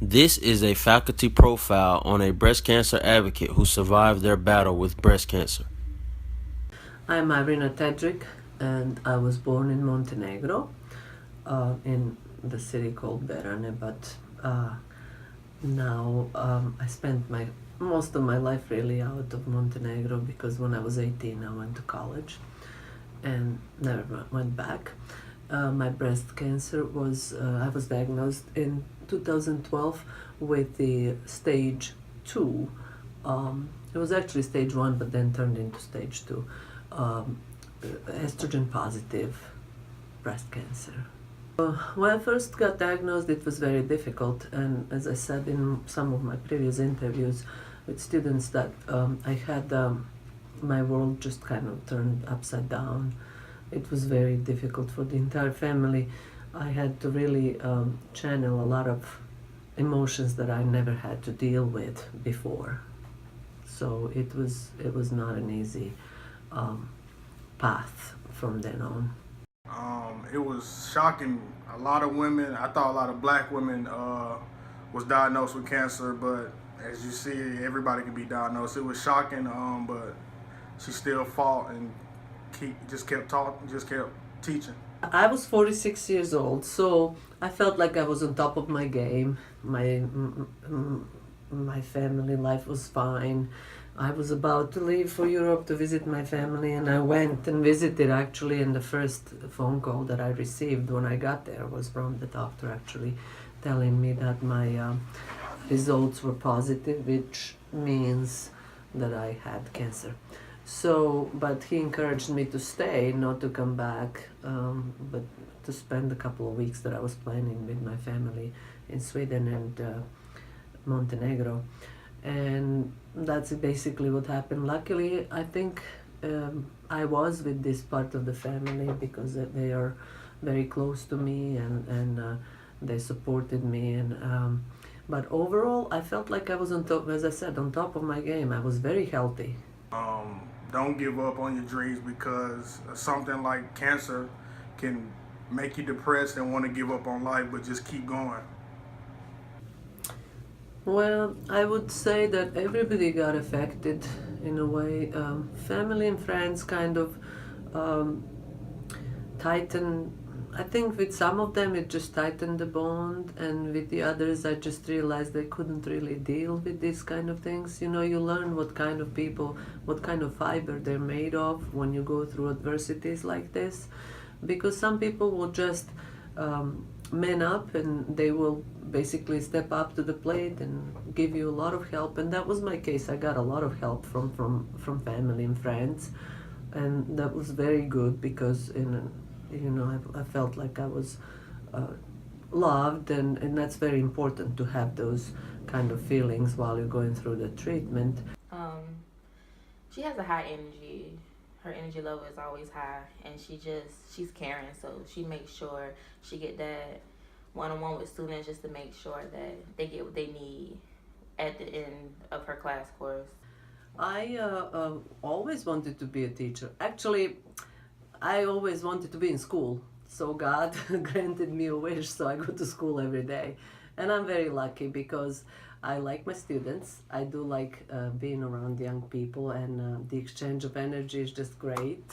This is a faculty profile on a breast cancer advocate who survived their battle with breast cancer. I'm Irina Tedrick, and I was born in Montenegro, in the city called Berane, but now I spent most of my life really out of Montenegro because when I was 18 I went to college and never went back. My breast cancer I was diagnosed in 2012 with the stage 2. It was actually stage 1 but then turned into stage 2. Um, Estrogen positive breast cancer. When I first got diagnosed, it was very difficult, and as I said in some of my previous interviews with students, that I had my world just kind of turned upside down. It was very difficult for the entire family. I had to really channel a lot of emotions that I never had to deal with before. So it was not an easy path from then on. It was shocking. A lot of women, I thought a lot of black women was diagnosed with cancer, but as you see, everybody can be diagnosed. It was shocking, but she still fought and just kept talking, just kept teaching. I was 46 years old, so I felt like I was on top of my game. My family life was fine. I was about to leave for Europe to visit my family, and I went and visited actually. And the first phone call that I received when I got there was from the doctor, actually telling me that my results were positive, which means that I had cancer. So, but he encouraged me to stay, not to come back, but to spend a couple of weeks that I was planning with my family in Sweden and Montenegro. And that's basically what happened. Luckily, I think I was with this part of the family because they are very close to me, and they supported me. And but overall, I felt like I was on top, as I said, on top of my game. I was very healthy. Don't give up on your dreams because something like cancer can make you depressed and want to give up on life, but just keep going. Well, I would say that everybody got affected in a way. Family and friends kind of tighten. I think with some of them it just tightened the bond, and with the others I just realized they couldn't really deal with these kind of things. You know, you learn what kind of people, what kind of fiber they're made of when you go through adversities like this, because some people will just man up and they will basically step up to the plate and give you a lot of help, and that was my case. I got a lot of help from family and friends, and that was very good because I felt like I was loved, and that's very important to have those kind of feelings while you're going through the treatment. Um, she has a high energy. Her energy level is always high, and she's caring. So she makes sure she get that one-on-one with students just to make sure that they get what they need at the end of her class course. I always wanted to be a teacher. Actually, I always wanted to be in school. So God granted me a wish, so I go to school every day. And I'm very lucky because I like my students. I do like being around young people, and the exchange of energy is just great.